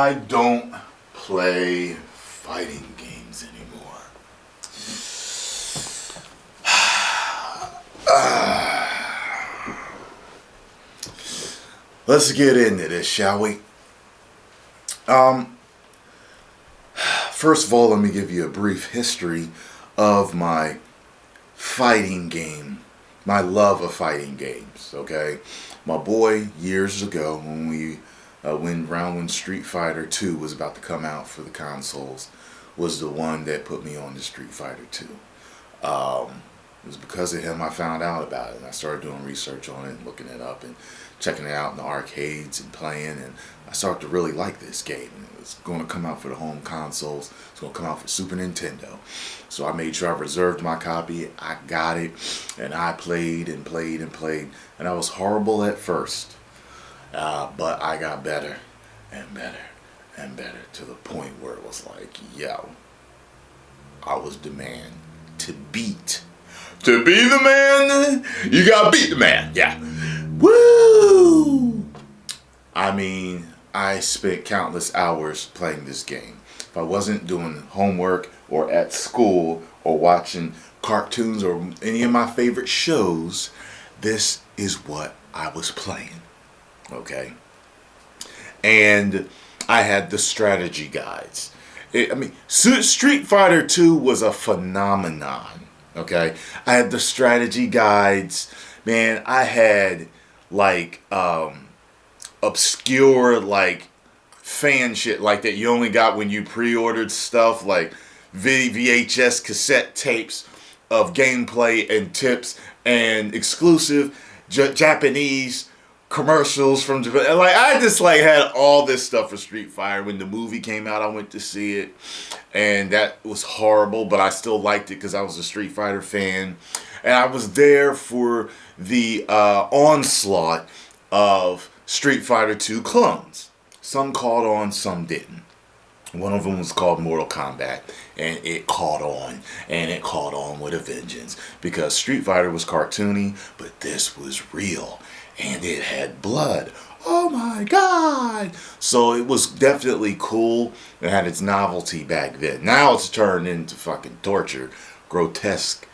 I don't play fighting games anymore. Let's get into this, shall we? First of all, let me give you a brief history of my fighting game, my love of fighting games, okay? My boy, years ago, when Street Fighter 2 was about to come out for the consoles, was the one that put me on to Street Fighter 2. It was because of him I found out about it, and I started doing research on it and looking it up and checking it out in the arcades and playing, and I started to really like this game. It was going to come out for the home consoles. It's going to come out for Super Nintendo. So I made sure I reserved my copy. I got it, and I played and played and played, and I was horrible at first, but I got better and better and better to the point where it was like, yo, I was the man to beat. To be the man, you gotta beat the man. Yeah. Woo! I mean, I spent countless hours playing this game. If I wasn't doing homework or at school or watching cartoons or any of my favorite shows, this is what I was playing. Okay? And I had the strategy guides. Street Fighter 2 was a phenomenon. Okay, I had the strategy guides. Man, I had like obscure like fan shit like that you only got when you pre-ordered stuff, like VHS cassette tapes of gameplay and tips and exclusive Japanese commercials from Japan. Like I just like had all this stuff for Street Fighter. When the movie came out, I went to see it, and that was horrible, but I still liked it because I was a Street Fighter fan, and I was there for the onslaught of Street Fighter 2 clones. Some caught on, some didn't. One of them was called Mortal Kombat, and it caught on, and it caught on with a vengeance, because Street Fighter was cartoony, but this was real. And it had blood. Oh my God! So it was definitely cool. It had its novelty back then. Now it's turned into fucking torture, grotesque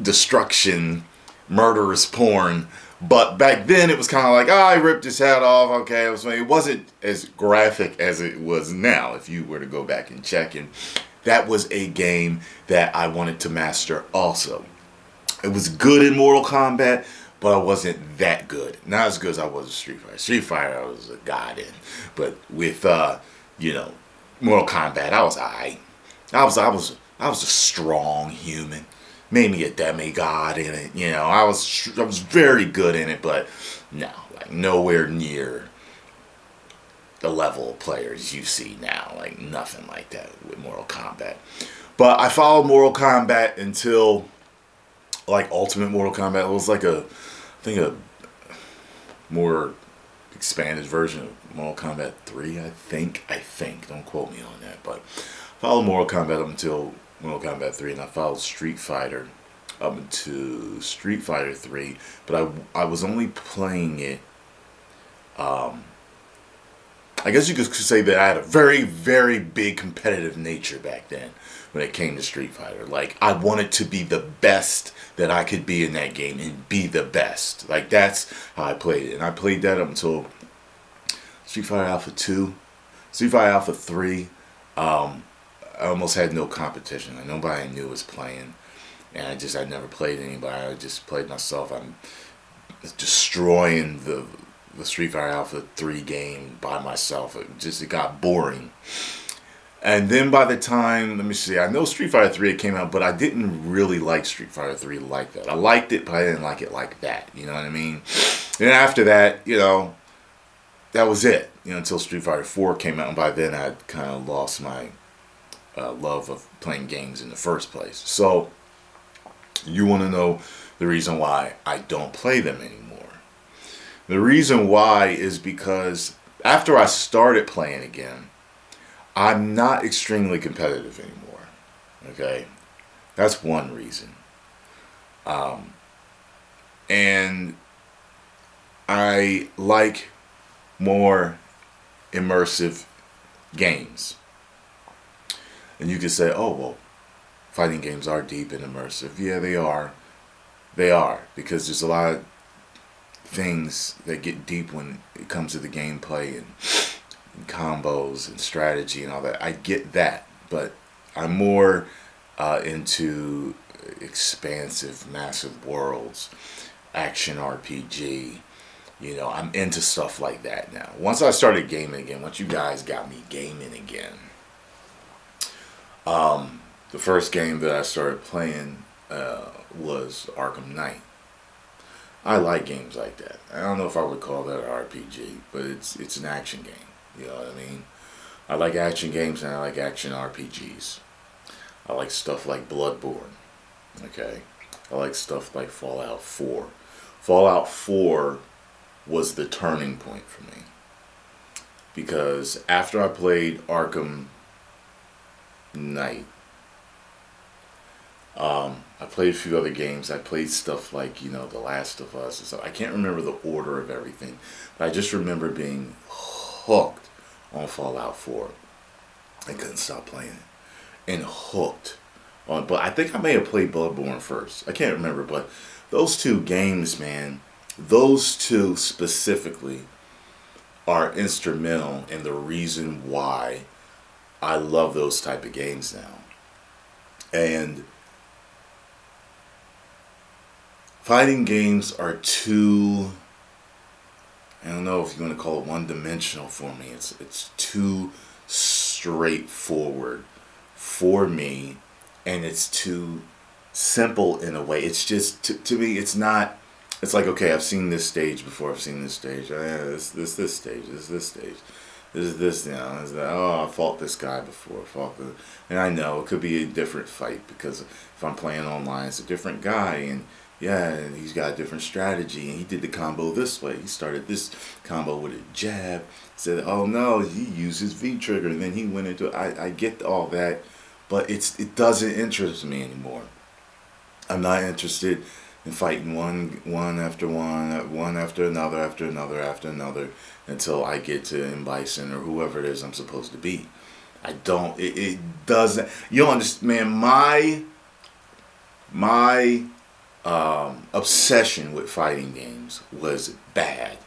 destruction, murderous porn. But back then it was kind of like, I ripped his head off. Okay, it wasn't as graphic as it was now. If you were to go back and check, and that was a game that I wanted to master also. It was good in Mortal Kombat, but I wasn't that good. Not as good as I was in Street Fighter. Street Fighter, I was a god in. But with, Mortal Kombat, I was alright. I was a strong human. Made me a demigod in it. I was very good in it, but no, like nowhere near the level of players you see now. Like nothing like that with Mortal Kombat. But I followed Mortal Kombat until like Ultimate Mortal Kombat. It was like a more expanded version of Mortal Kombat 3, I think. Don't quote me on that. But I followed Mortal Kombat up until Mortal Kombat 3, and I followed Street Fighter up into Street Fighter 3. But I was only playing it, I guess you could say that I had a very, very big competitive nature back then when it came to Street Fighter. Like, I wanted to be the best that I could be in that game and be the best. Like, that's how I played it. And I played that up until Street Fighter Alpha 2. Street Fighter Alpha 3, I almost had no competition. Like, nobody I knew was playing. And I never played anybody. I just played myself. I'm destroying the Street Fighter Alpha 3 game by myself. It got boring. And then by the time, let me see, I know Street Fighter 3 came out, but I didn't really like Street Fighter 3 like that. I liked it, but I didn't like it like that. You know what I mean? And after that, that was it. Until Street Fighter 4 came out, and by then I had kind of lost my love of playing games in the first place. So, you want to know the reason why I don't play them anymore. The reason why is because after I started playing again, I'm not extremely competitive anymore. Okay? That's one reason. And I like more immersive games. And you could say, oh, well, fighting games are deep and immersive. Yeah, they are. They are. Because there's a lot of things that get deep when it comes to the gameplay and combos and strategy and all that. I get that. But I'm more into expansive, massive worlds, action RPG. You know, I'm into stuff like that now. Once I started gaming again, once you guys got me gaming again, the first game that I started playing was Arkham Knight. I like games like that. I don't know if I would call that an RPG, but it's an action game. You know what I mean? I like action games and I like action RPGs. I like stuff like Bloodborne. Okay? I like stuff like Fallout 4. Fallout 4 was the turning point for me. Because after I played Arkham Knight, I played a few other games. I played stuff like, you know, The Last of Us and stuff. I can't remember the order of everything, but I just remember being hooked on Fallout 4. I couldn't stop playing it. And hooked on, but I think I may have played Bloodborne first. I can't remember, but those two games, man, those two specifically are instrumental in the reason why I love those type of games now. And fighting games are too, I don't know if you want to call it one-dimensional for me. It's too straightforward for me, and it's too simple in a way. It's just, to me, it's not, it's like, okay, I've seen this stage before, I've seen this stage, oh, yeah, this stage, this stage, this is this now, this is that. Oh, I fought this guy before, and I know it could be a different fight, because if I'm playing online, it's a different guy, and yeah, and he's got a different strategy, and he did the combo this way. He started this combo with a jab, said, oh no, he used his V trigger, and then he went into, I get all that, but it doesn't interest me anymore. I'm not interested in fighting one after another, until I get to M. Bison or whoever it is I'm supposed to be. I don't, it doesn't, you don't understand, man, my obsession with fighting games was bad.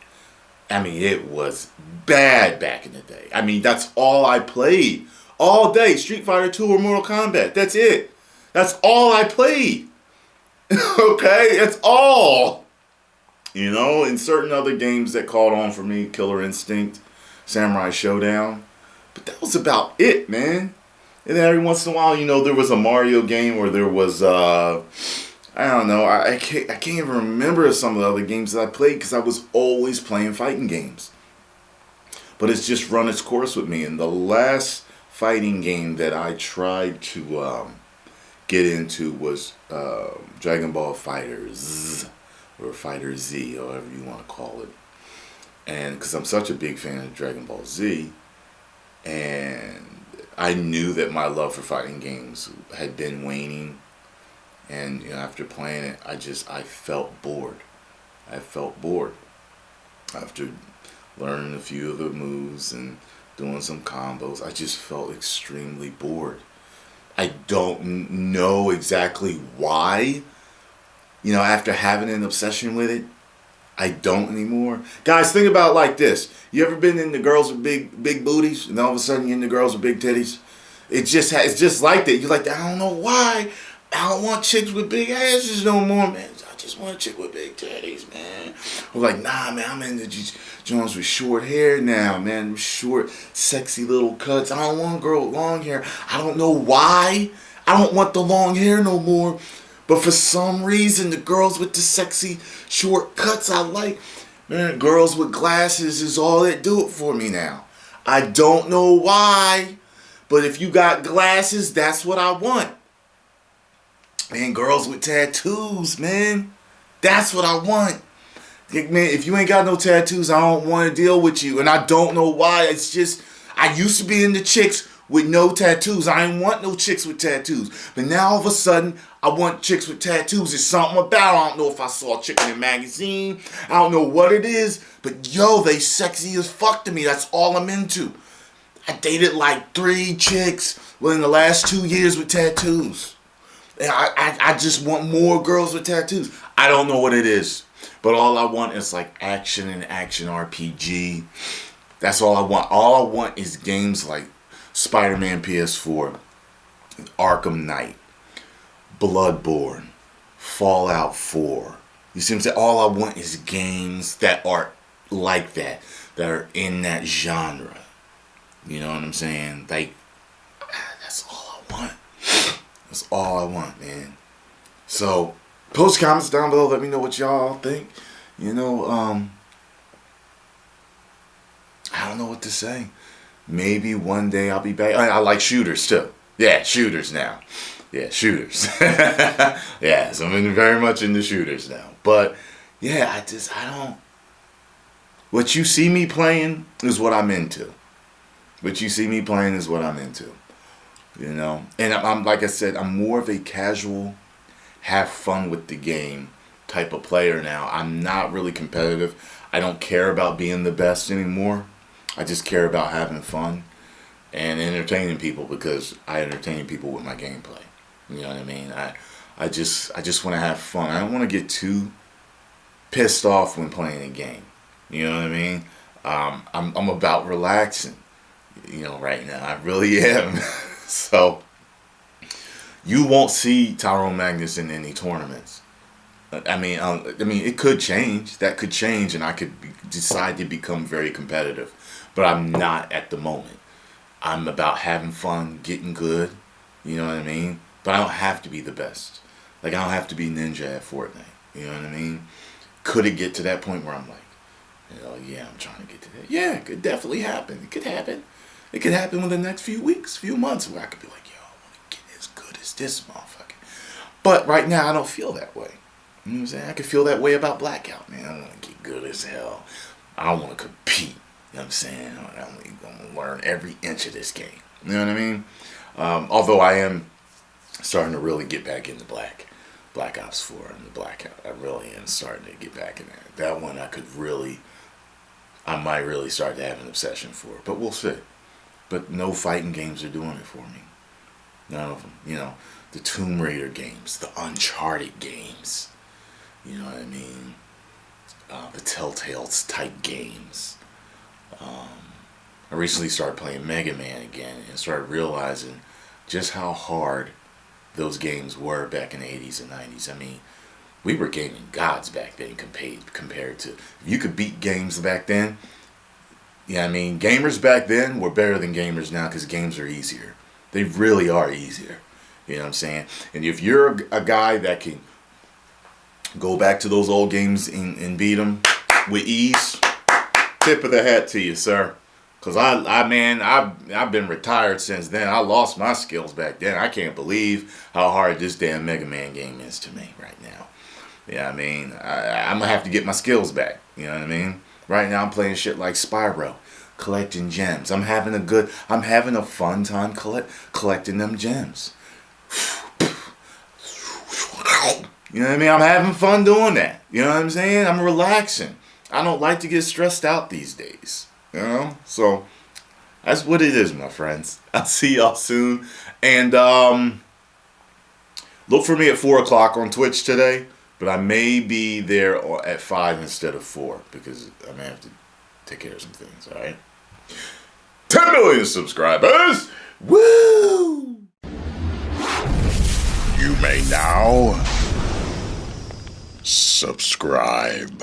I mean, it was bad back in the day. I mean, that's all I played. All day, Street Fighter 2 or Mortal Kombat. That's it. That's all I played. Okay? That's all. You know, and certain other games that caught on for me, Killer Instinct, Samurai Showdown. But that was about it, man. And then every once in a while, you know, there was a Mario game, or there was, I don't know, I can't even remember some of the other games that I played, because I was always playing fighting games. But it's just run its course with me. And the last fighting game that I tried to get into was Dragon Ball FighterZ, or Fighter Z, or whatever you want to call it. And because I'm such a big fan of Dragon Ball Z, and I knew that my love for fighting games had been waning. And you know, after playing it, I felt bored. I felt bored. After learning a few of the moves and doing some combos, I just felt extremely bored. I don't know exactly why. You know, after having an obsession with it, I don't anymore. Guys, think about it like this. You ever been into girls with big booties, and all of a sudden you're into girls with big titties? It's just like that. You're like, I don't know why. I don't want chicks with big asses no more, man. I just want a chick with big titties, man. I'm like, nah, man, I'm into Jones with short hair now, man. With short, sexy little cuts. I don't want a girl with long hair. I don't know why. I don't want the long hair no more. But for some reason, the girls with the sexy short cuts I like, man, girls with glasses is all that do it for me now. I don't know why, but if you got glasses, that's what I want. And girls with tattoos, man, that's what I want. Man, if you ain't got no tattoos, I don't want to deal with you. And I don't know why. It's just, I used to be into chicks with no tattoos. I ain't want no chicks with tattoos. But now all of a sudden, I want chicks with tattoos. There's something about it. I don't know if I saw a chick in a magazine. I don't know what it is. But yo, they sexy as fuck to me. That's all I'm into. I dated like 3 chicks within the last 2 years with tattoos. And I just want more girls with tattoos. I don't know what it is. But all I want is like action and action RPG. That's all I want. All I want is games like Spider-Man PS4, Arkham Knight, Bloodborne, Fallout 4. You see what I'm saying? All I want is games that are like that are in that genre. You know what I'm saying? Like, that's all I want. That's all I want, man. So, post comments down below. Let me know what y'all think. You know, I don't know what to say. Maybe one day I'll be back. I like shooters too. Yeah, shooters now. Yeah, shooters. Yeah, so I'm very much into shooters now. But, yeah, I don't. What you see me playing is what I'm into. What you see me playing is what I'm into. You know? And I'm like I said, I'm more of a casual, have fun with the game type of player now. I'm not really competitive. I don't care about being the best anymore. I just care about having fun and entertaining people, because I entertain people with my gameplay. You know what I mean? I just want to have fun. I don't want to get too pissed off when playing a game. You know what I mean? I'm about relaxing. You know, right now I really am. So you won't see Tyrone Magnus in any tournaments. I mean, it could change. That could change, and I could decide to become very competitive. But I'm not at the moment. I'm about having fun, getting good. You know what I mean? But I don't have to be the best. Like, I don't have to be ninja at Fortnite. You know what I mean? Could it get to that point where I'm like, yeah, I'm trying to get to that? Yeah, it could definitely happen. It could happen. It could happen within the next few weeks, few months, where I could be like, yo, I want to get as good as this motherfucker. But right now, I don't feel that way. You know what I'm saying? I could feel that way about Blackout, man. I want to get good as hell. I want to compete. You know what I'm saying? I'm going to learn every inch of this game. You know what I mean? Although I am starting to really get back into Black Ops 4 and the Blackout. I really am starting to get back in there. That one I might really start to have an obsession for. But we'll see. But no fighting games are doing it for me. None of them. You know, the Tomb Raider games, the Uncharted games. You know what I mean? The Telltale type games. I recently started playing Mega Man again and started realizing just how hard those games were back in the 80s and 90s. I mean, we were gaming gods back then compared to, if you could beat games back then. Yeah, I mean, gamers back then were better than gamers now, because games are easier. They really are easier. You know what I'm saying? And if you're a guy that can go back to those old games and beat them with ease, tip of the hat to you, sir. Because I've been retired since then. I lost my skills back then. I can't believe how hard this damn Mega Man game is to me right now. Yeah, I mean, I'm going to have to get my skills back. You know what I mean? Right now I'm playing shit like Spyro, collecting gems. I'm having a fun time collecting them gems. You know what I mean? I'm having fun doing that. You know what I'm saying? I'm relaxing. I don't like to get stressed out these days. You know? So, that's what it is, my friends. I'll see y'all soon. And, look for me at 4 o'clock on Twitch today. But I may be there at 5 instead of 4, because I may have to take care of some things, alright? 10 million subscribers! Woo! You may now subscribe.